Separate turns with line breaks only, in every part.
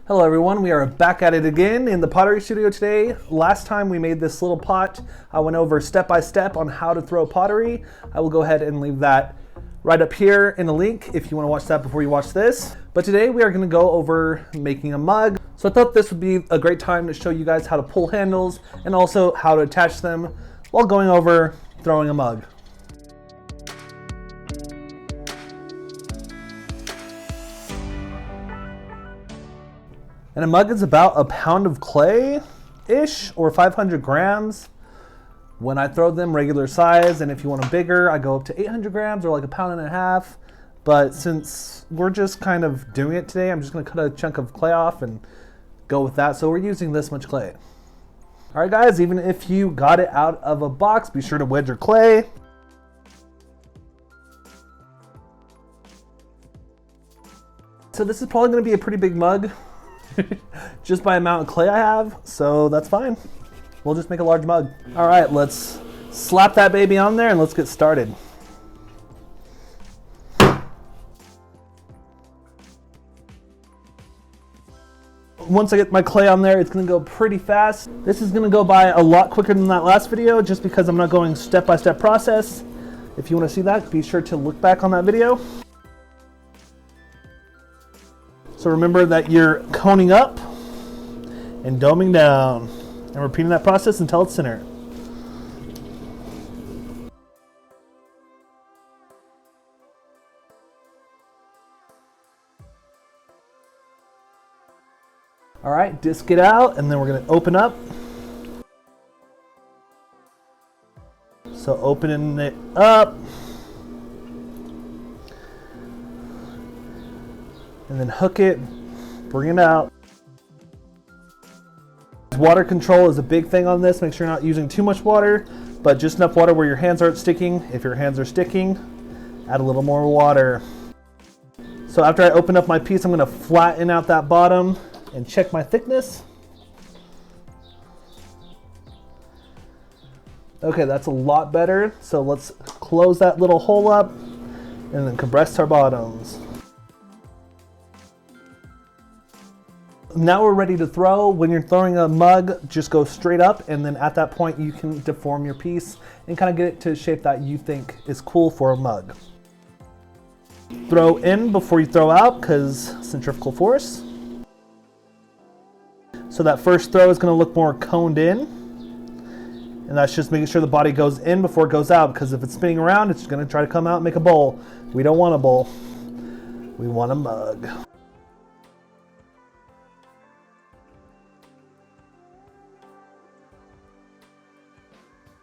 Hello everyone, we are back at it again in the pottery studio today. Last time we made this little pot, I went over step by step on how to throw pottery. I will go ahead and leave that right up here in the link if you want to watch that before you watch this. But today we are going to go over making a mug. So I thought this would be a great time to show you guys how to pull handles and also how to attach them while going over throwing a mug. And a mug is about a pound of clay-ish, or 500 grams. When I throw them regular size, and if you want them bigger, I go up to 800 grams or like a pound and a half. But since we're just kind of doing it today, I'm just gonna cut a chunk of clay off and go with that. So we're using this much clay. All right guys, even if you got it out of a box, be sure to wedge your clay. So this is probably gonna be a pretty big mug. Just by amount of clay I have, so that's fine. We'll just make a large mug. All right, let's slap that baby on there and let's get started. Once I get my clay on there, it's gonna go pretty fast. This is gonna go by a lot quicker than that last video just because I'm not going step-by-step process. If you wanna see that, be sure to look back on that video. So remember that you're coning up and doming down and repeating that process until it's centered. All right, disc it out and then we're gonna open up. So opening it up. And then hook it, bring it out. Water control is a big thing on this. Make sure you're not using too much water, but just enough water where your hands aren't sticking. If your hands are sticking, add a little more water. So after I open up my piece, I'm gonna flatten out that bottom and check my thickness. Okay, that's a lot better. So let's close that little hole up and then compress our bottoms. Now we're ready to throw. When you're throwing a mug, just go straight up, and then at that point you can deform your piece and kind of get it to a shape that you think is cool for a mug. Throw in before you throw out because centrifugal force. So that first throw is going to look more coned in, and that's just making sure the body goes in before it goes out, because if it's spinning around, it's going to try to come out and make a bowl. We don't want a bowl. We want a mug.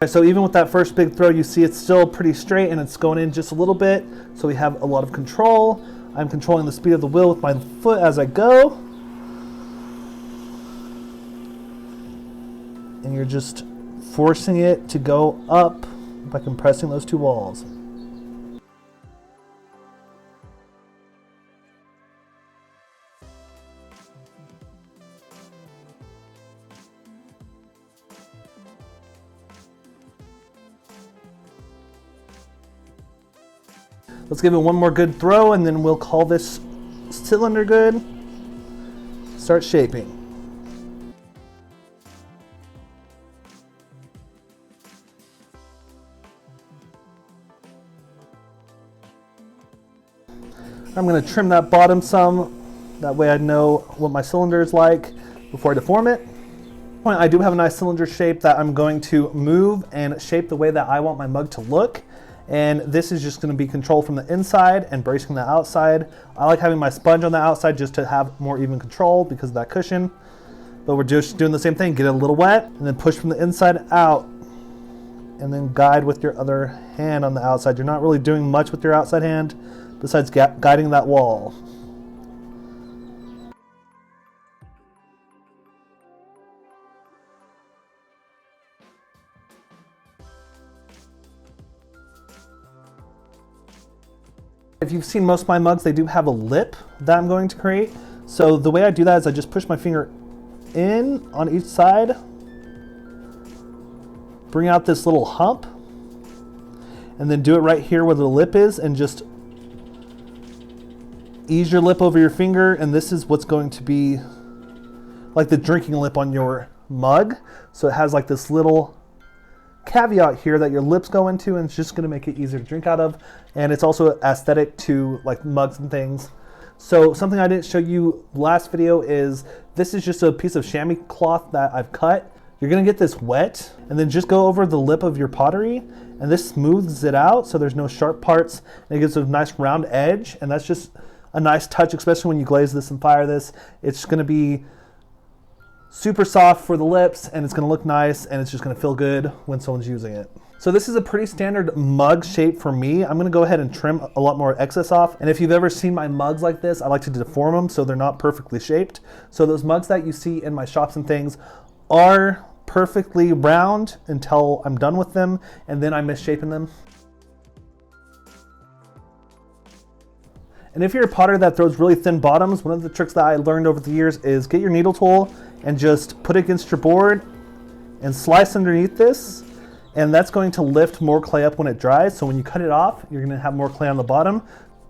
So even with that first big throw, you see it's still pretty straight and it's going in just a little bit. So we have a lot of control. I'm controlling the speed of the wheel with my foot as I go. And you're just forcing it to go up by compressing those two walls. Let's give it one more good throw and then we'll call this cylinder good. Start shaping. I'm going to trim that bottom some. That way I know what my cylinder is like before I deform it. I do have a nice cylinder shape that I'm going to move and shape the way that I want my mug to look. And this is just going to be controlled from the inside and bracing the outside. I like having my sponge on the outside just to have more even control because of that cushion. But we're just doing the same thing. Get it a little wet and then push from the inside out. And then guide with your other hand on the outside. You're not really doing much with your outside hand besides guiding that wall. If you've seen most of my mugs, they do have a lip that I'm going to create. So the way I do that is I just push my finger in on each side, bring out this little hump, and then do it right here where the lip is, and just ease your lip over your finger, and this is what's going to be like the drinking lip on your mug. So it has like this little caveat here that your lips go into, and it's just gonna make it easier to drink out of. And it's also aesthetic to like mugs and things. So something I didn't show you last video is this is just a piece of chamois cloth that I've cut. You're gonna get this wet and then just go over the lip of your pottery, and this smooths it out so there's no sharp parts, and it gives a nice round edge, and that's just a nice touch, especially when you glaze this and fire this. It's gonna be super soft for the lips, and it's gonna look nice, and it's just gonna feel good when someone's using it. So this is a pretty standard mug shape for me. I'm gonna go ahead and trim a lot more excess off. And if you've ever seen my mugs like this, I like to deform them so they're not perfectly shaped. So those mugs that you see in my shops and things are perfectly round until I'm done with them, and then I misshapen them. And if you're a potter that throws really thin bottoms, one of the tricks that I learned over the years is get your needle tool and just put it against your board and slice underneath this. And that's going to lift more clay up when it dries. So when you cut it off, you're gonna have more clay on the bottom.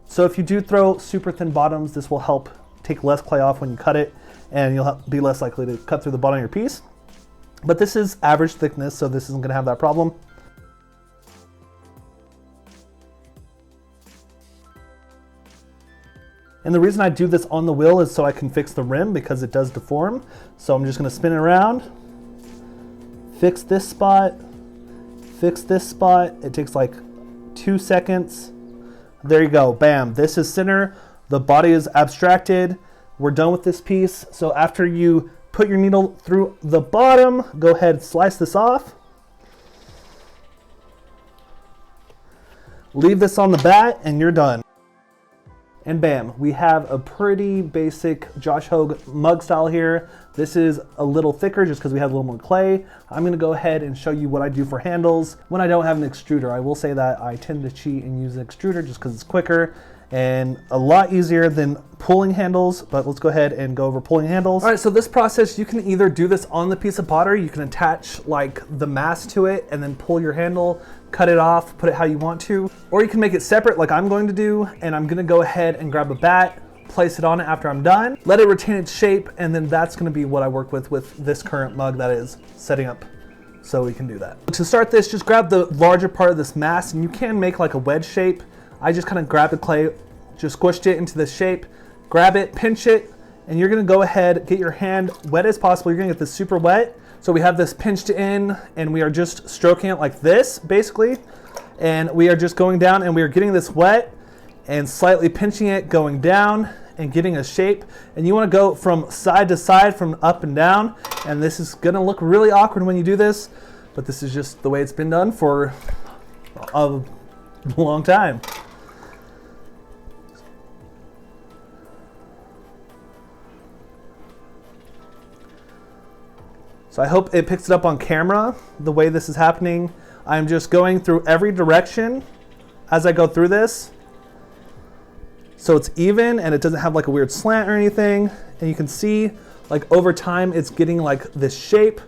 So if you do throw super thin bottoms, this will help take less clay off when you cut it, and you'll be less likely to cut through the bottom of your piece. But this is average thickness, so this isn't gonna have that problem. And the reason I do this on the wheel is so I can fix the rim, because it does deform. So I'm just gonna spin it around, fix this spot, fix this spot. It takes like 2 seconds. There you go, bam. This is center, the body is abstracted. We're done with this piece. So after you put your needle through the bottom, go ahead, slice this off. Leave this on the bat, and you're done. And bam, we have a pretty basic Josh Hogue mug style here. This is a little thicker just because we have a little more clay. I'm gonna go ahead and show you what I do for handles when I don't have an extruder. I will say that I tend to cheat and use an extruder just because it's quicker and a lot easier than pulling handles, but let's go ahead and go over pulling handles. All right, so this process, you can either do this on the piece of pottery, you can attach like the mass to it and then pull your handle, cut it off, put it how you want to, or you can make it separate like I'm going to do, and I'm gonna go ahead and grab a bat, place it on it after I'm done, let it retain its shape, and then that's gonna be what I work with this current mug that is setting up so we can do that. To start this, just grab the larger part of this mass, and you can make like a wedge shape. I just kind of grabbed the clay, just squished it into this shape, grab it, pinch it, and you're gonna go ahead, get your hand wet as possible. You're gonna get this super wet. So we have this pinched in, and we are just stroking it like this, basically. And we are just going down, and we are getting this wet and slightly pinching it, going down and getting a shape. And you wanna go from side to side, from up and down. And this is gonna look really awkward when you do this, but this is just the way it's been done for a long time. So I hope it picks it up on camera, the way this is happening. I'm just going through every direction as I go through this. So it's even, and it doesn't have like a weird slant or anything. And you can see like over time, it's getting like this shape.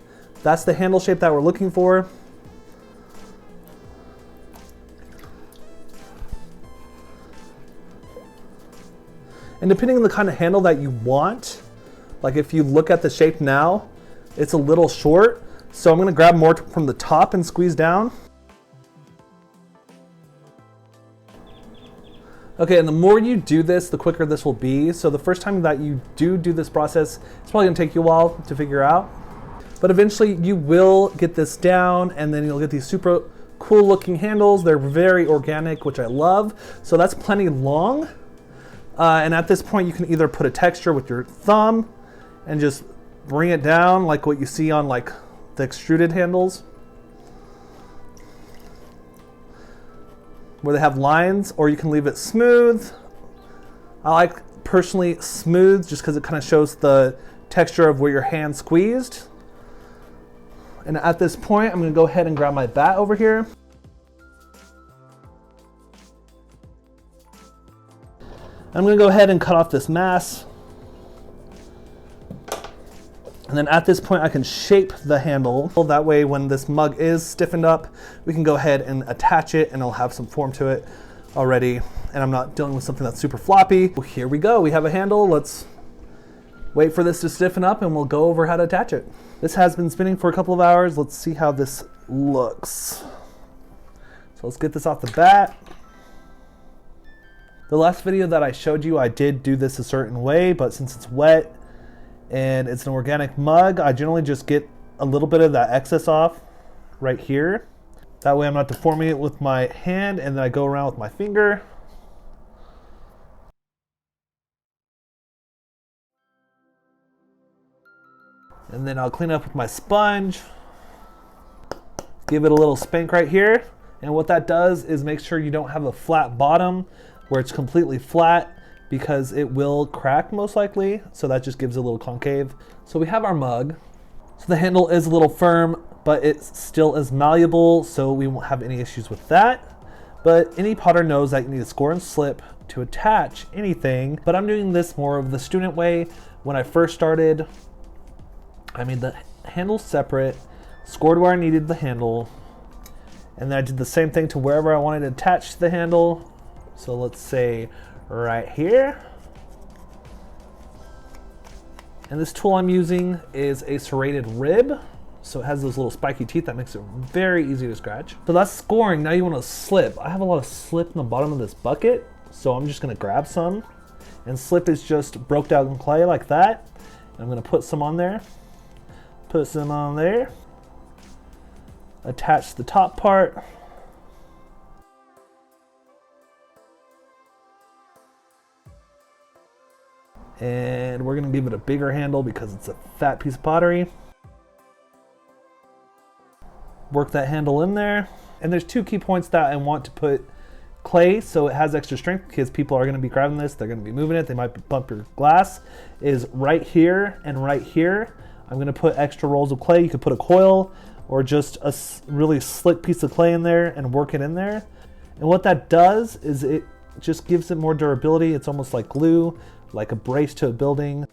That's the handle shape that we're looking for. And depending on the kind of handle that you want, like if you look at the shape now, it's a little short, so I'm gonna grab more from the top and squeeze down. Okay, and the more you do this, the quicker this will be. So the first time that you do this process, it's probably gonna take you a while to figure out. But eventually you will get this down, and then you'll get these super cool looking handles. They're very organic, which I love. So that's plenty long. And at this point, you can either put a texture with your thumb and just bring it down like what you see on like the extruded handles, where they have lines, or you can leave it smooth. I like personally smooth just because it kind of shows the texture of where your hand squeezed. And at this point, I'm gonna go ahead and grab my bat over here. I'm gonna go ahead and cut off this mass. And then at this point, I can shape the handle. That way, when this mug is stiffened up, we can go ahead and attach it, and it'll have some form to it already. And I'm not dealing with something that's super floppy. Well, here we go, we have a handle. Let's Wait for this to stiffen up and we'll go over how to attach it. This has been spinning for a couple of hours. Let's see how this looks. So let's get this off the bat. The last video that I showed you, I did do this a certain way, but since it's wet and it's an organic mug, I generally just get a little bit of that excess off right here. That way I'm not deforming it with my hand, and then I go around with my finger. And then I'll clean up with my sponge. Give it a little spank right here. And what that does is make sure you don't have a flat bottom where it's completely flat, because it will crack most likely. So that just gives it a little concave. So we have our mug. So the handle is a little firm, but it still is malleable, so we won't have any issues with that. But any potter knows that you need a score and slip to attach anything, but I'm doing this more of the student way. When I first started, I made the handle separate, scored where I needed the handle, and then I did the same thing to wherever I wanted to attach the handle. So let's say right here. And this tool I'm using is a serrated rib. So it has those little spiky teeth that makes it very easy to scratch. So that's scoring. Now you want to slip. I have a lot of slip in the bottom of this bucket, so I'm just gonna grab some. And slip is just broke down clay like that. And I'm gonna put some on there. Put some on there. Attach the top part. And we're gonna give it a bigger handle because it's a fat piece of pottery. Work that handle in there. And there's two key points that I want to put clay so it has extra strength, because people are gonna be grabbing this, they're gonna be moving it, they might bump your glass, is right here and right here. I'm gonna put extra rolls of clay. You could put a coil or just a really slick piece of clay in there and work it in there. And what that does is it just gives it more durability. It's almost like glue, like a brace to a building.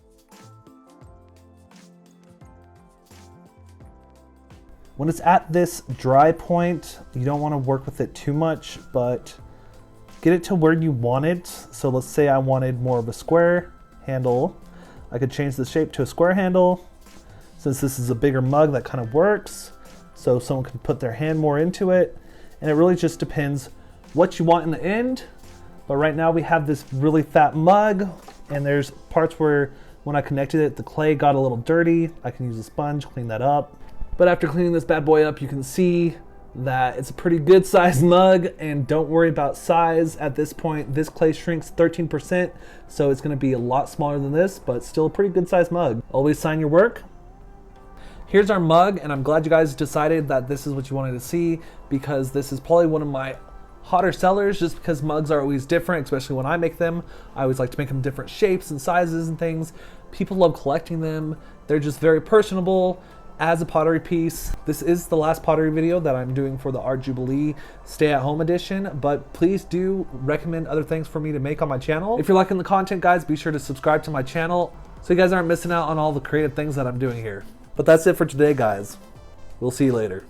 When it's at this dry point, you don't want to work with it too much, but get it to where you want it. So let's say I wanted more of a square handle. I could change the shape to a square handle. Since this is a bigger mug, that kind of works. So someone can put their hand more into it. And it really just depends what you want in the end. But right now we have this really fat mug, and there's parts where when I connected it, the clay got a little dirty. I can use a sponge, clean that up. But after cleaning this bad boy up, you can see that it's a pretty good sized mug, and don't worry about size at this point. This clay shrinks 13%, so it's gonna be a lot smaller than this, but still a pretty good sized mug. Always sign your work. Here's our mug, and I'm glad you guys decided that this is what you wanted to see, because this is probably one of my hotter sellers, just because mugs are always different, especially when I make them. I always like to make them different shapes and sizes and things. People love collecting them. They're just very personable as a pottery piece. This is the last pottery video that I'm doing for the Art Jubilee Stay at Home edition, but please do recommend other things for me to make on my channel. If you're liking the content, guys, be sure to subscribe to my channel so you guys aren't missing out on all the creative things that I'm doing here. But that's it for today, guys. We'll see you later.